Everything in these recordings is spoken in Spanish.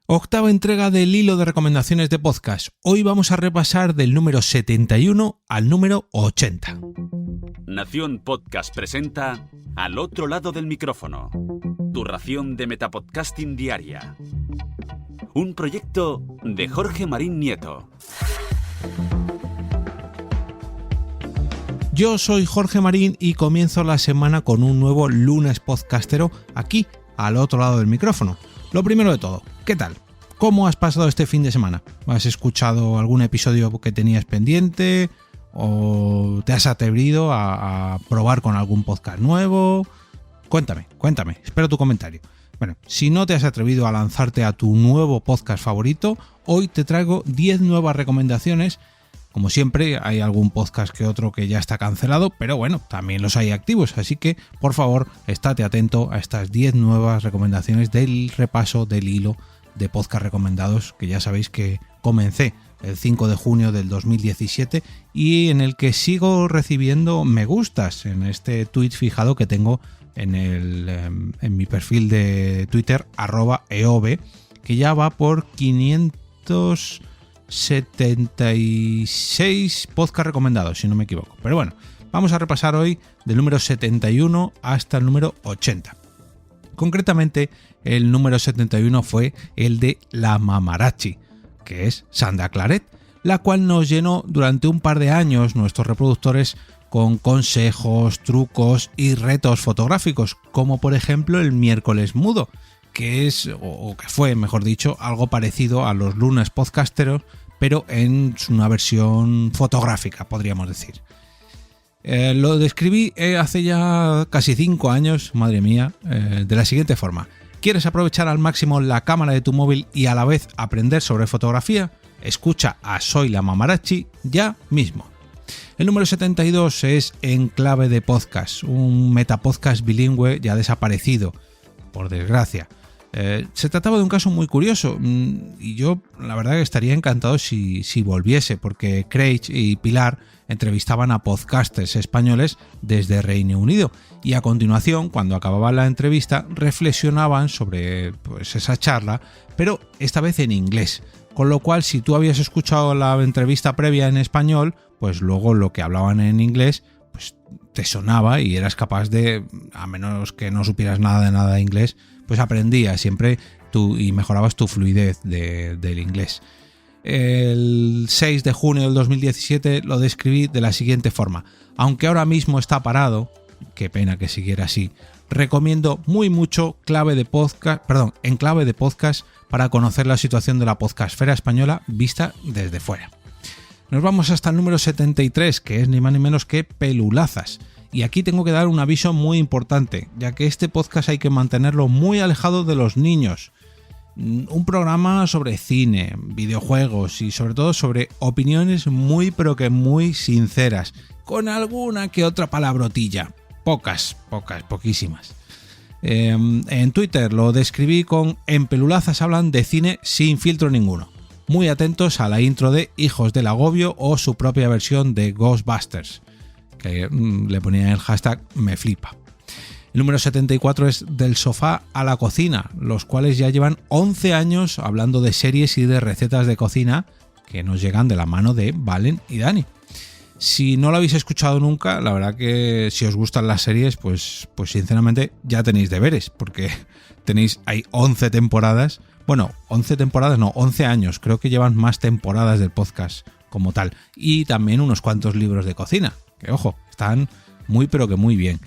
Octava entrega del hilo de recomendaciones de podcast. Hoy vamos a repasar del número 71 al número 80. Nación Podcast presenta Al otro lado del micrófono, tu ración de metapodcasting diaria. Un proyecto de Jorge Marín Nieto. Yo soy Jorge Marín y comienzo la semana con un nuevo lunes podcastero aquí, al otro lado del micrófono. Lo primero de todo, ¿qué tal? ¿Cómo has pasado este fin de semana? ¿Has escuchado algún episodio que tenías pendiente? ¿O te has atrevido a probar con algún podcast nuevo? Cuéntame, espero tu comentario. Bueno, si no te has atrevido a lanzarte a tu nuevo podcast favorito, hoy te traigo 10 nuevas recomendaciones. Como siempre, hay algún podcast que otro que ya está cancelado, pero bueno, también los hay activos, así que por favor, estate atento a estas 10 nuevas recomendaciones del repaso del hilo de podcast recomendados, que ya sabéis que comencé el 5 de junio del 2017 y en el que sigo recibiendo me gustas en este tweet fijado que tengo en mi perfil de Twitter @eov, que ya va por 576 podcast recomendados, si no me equivoco. Pero bueno, vamos a repasar hoy del número 71 hasta el número 80. Concretamente, el número 71 fue el de La Mamarachi, que es Sandra Claret, la cual nos llenó durante un par de años nuestros reproductores con consejos, trucos y retos fotográficos, como por ejemplo el miércoles mudo, que es, o que fue, mejor dicho, algo parecido a los lunes podcasteros, pero en una versión fotográfica, podríamos decir. Lo describí hace ya casi 5 años, madre mía, de la siguiente forma. ¿Quieres aprovechar al máximo la cámara de tu móvil y a la vez aprender sobre fotografía? Escucha a Soy la Mamarachi ya mismo. El número 72 es En Clave de Podcast, un metapodcast bilingüe ya desaparecido, por desgracia. Se trataba de un caso muy curioso y yo la verdad que estaría encantado si volviese, porque Craig y Pilar entrevistaban a podcasters españoles desde Reino Unido y a continuación, cuando acababa la entrevista, reflexionaban sobre esa charla, pero esta vez en inglés, con lo cual si tú habías escuchado la entrevista previa en español, pues luego lo que hablaban en inglés pues te sonaba y eras capaz de, a menos que no supieras nada de inglés, pues aprendías siempre y mejorabas tu fluidez del inglés. El 6 de junio del 2017 lo describí de la siguiente forma. Aunque ahora mismo está parado, qué pena que siguiera así, recomiendo muy mucho En Clave de Podcast para conocer la situación de la podcastfera española vista desde fuera. Nos vamos hasta el número 73, que es ni más ni menos que Pelulazas. Y aquí tengo que dar un aviso muy importante, ya que este podcast hay que mantenerlo muy alejado de los niños. Un programa sobre cine, videojuegos y sobre todo sobre opiniones muy pero que muy sinceras, con alguna que otra palabrotilla. Poquísimas. En Twitter lo describí con En Pelulazas hablan de cine sin filtro ninguno. Muy atentos a la intro de Hijos del Agobio o su propia versión de Ghostbusters, que le ponía el hashtag me flipa. El número 74 es Del sofá a la cocina, los cuales ya llevan 11 años hablando de series y de recetas de cocina que nos llegan de la mano de Valen y Dani. Si no lo habéis escuchado nunca, la verdad que si os gustan las series, pues sinceramente ya tenéis deberes, porque hay 11 temporadas. Bueno, 11 temporadas no, 11 años, creo que llevan más temporadas del podcast como tal. Y también unos cuantos libros de cocina, que ojo, están muy pero que muy bien.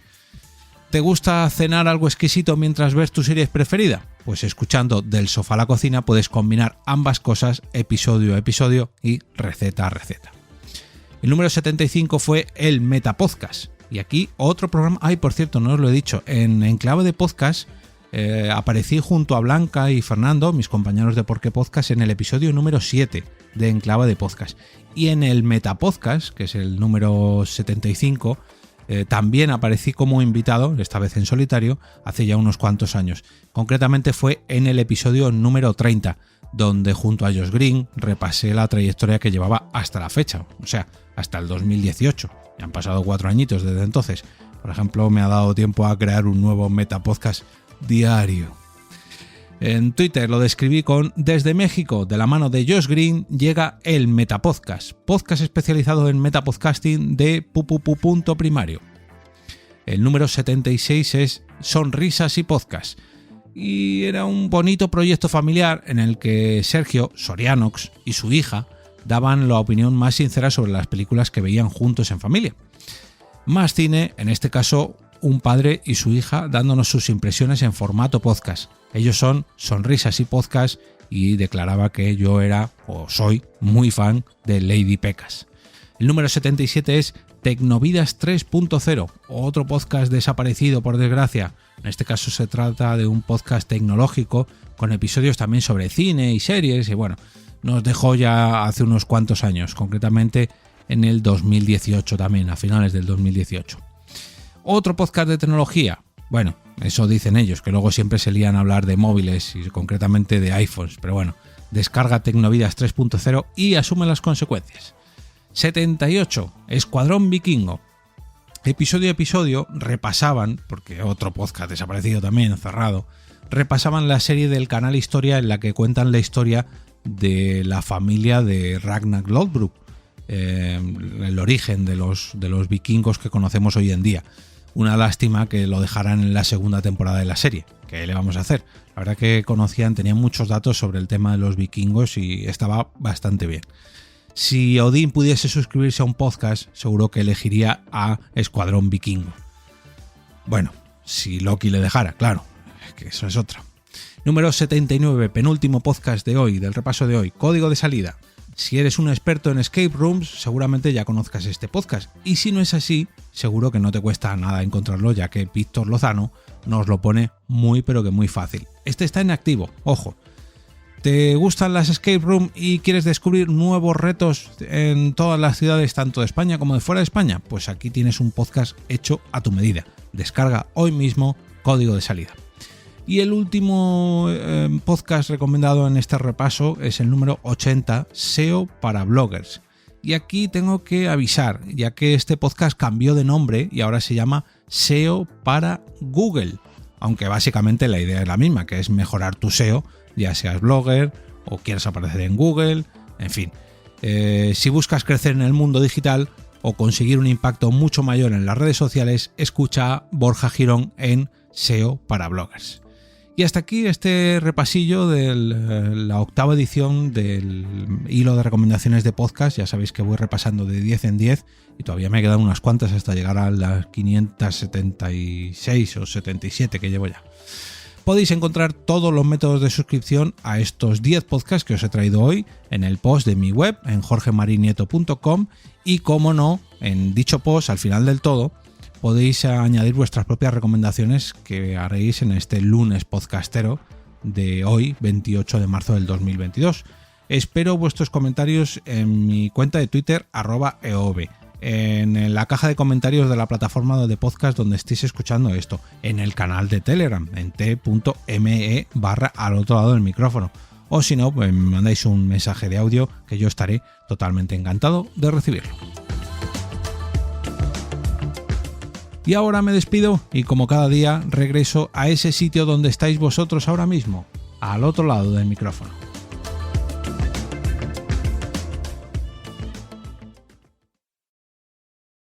¿Te gusta cenar algo exquisito mientras ves tu serie preferida? Pues escuchando Del sofá a la cocina puedes combinar ambas cosas episodio a episodio y receta a receta. El número 75 fue el Metapodcast. Y aquí otro programa... Ay, por cierto, no os lo he dicho. En Clave de Podcast aparecí junto a Blanca y Fernando, mis compañeros de Por qué Podcast, en el episodio número 7 de En Clave de Podcast. Y en el Metapodcast, que es el número 75... también aparecí como invitado, esta vez en solitario, hace ya unos cuantos años. Concretamente fue en el episodio número 30, donde junto a Josh Green repasé la trayectoria que llevaba hasta la fecha, o sea, hasta el 2018. Ya han pasado 4 añitos desde entonces. Por ejemplo, me ha dado tiempo a crear un nuevo metapodcast diario. En Twitter lo describí con: desde México, de la mano de Josh Green, llega el Metapodcast, podcast especializado en metapodcasting de Punto Primario. El número 76 es Sonrisas y Podcast, y era un bonito proyecto familiar en el que Sergio Sorianox y su hija daban la opinión más sincera sobre las películas que veían juntos en familia. Más cine, en este caso un padre y su hija dándonos sus impresiones en formato podcast. Ellos son Sonrisas y Podcast y declaraba que yo era o soy muy fan de Lady Pecas. El número 77 es Tecnovidas 3.0, otro podcast desaparecido por desgracia. En este caso se trata de un podcast tecnológico con episodios también sobre cine y series y bueno, nos dejó ya hace unos cuantos años, concretamente en el 2018 también, a finales del 2018. Otro podcast de tecnología, bueno, eso dicen ellos, que luego siempre se lían a hablar de móviles y concretamente de iPhones, pero bueno, descarga Tecnovidas 3.0 y asume las consecuencias. 78, Escuadrón Vikingo. Episodio a episodio repasaban, porque otro podcast desaparecido también, cerrado, repasaban la serie del canal Historia en la que cuentan la historia de la familia de Ragnar Lodbrok, el origen de los vikingos que conocemos hoy en día. Una lástima que lo dejaran en la segunda temporada de la serie. ¿Qué le vamos a hacer? La verdad que tenían muchos datos sobre el tema de los vikingos y estaba bastante bien. Si Odín pudiese suscribirse a un podcast, seguro que elegiría a Escuadrón Vikingo. Bueno, si Loki le dejara, claro, que eso es otra. Número 79, penúltimo podcast de hoy, del repaso de hoy, Código de Salida. Si eres un experto en escape rooms, seguramente ya conozcas este podcast. Y si no es así, seguro que no te cuesta nada encontrarlo, ya que Víctor Lozano nos lo pone muy pero que muy fácil. Este está en activo, ojo. ¿Te gustan las escape room y quieres descubrir nuevos retos en todas las ciudades, tanto de España como de fuera de España? Pues aquí tienes un podcast hecho a tu medida. Descarga hoy mismo Código de Salida. Y el último podcast recomendado en este repaso es el número 80, SEO para bloggers. Y aquí tengo que avisar, ya que este podcast cambió de nombre y ahora se llama SEO para Google. Aunque básicamente la idea es la misma, que es mejorar tu SEO, ya seas blogger o quieras aparecer en Google, en fin. Si buscas crecer en el mundo digital o conseguir un impacto mucho mayor en las redes sociales, escucha a Borja Girón en SEO para bloggers. Y hasta aquí este repasillo de la octava edición del hilo de recomendaciones de podcast. Ya sabéis que voy repasando de 10 en 10 y todavía me quedan unas cuantas hasta llegar a las 576 o 77 que llevo ya. Podéis encontrar todos los métodos de suscripción a estos 10 podcasts que os he traído hoy en el post de mi web, en jorgemarinieto.com, y como no, en dicho post, al final del todo, podéis añadir vuestras propias recomendaciones que haréis en este lunes podcastero de hoy, 28 de marzo del 2022. Espero vuestros comentarios en mi cuenta de Twitter, @eov, en la caja de comentarios de la plataforma de podcast donde estéis escuchando esto, en el canal de Telegram, en t.me/al otro lado del micrófono, o si no, pues me mandáis un mensaje de audio que yo estaré totalmente encantado de recibirlo. Y ahora me despido y como cada día regreso a ese sitio donde estáis vosotros ahora mismo, al otro lado del micrófono.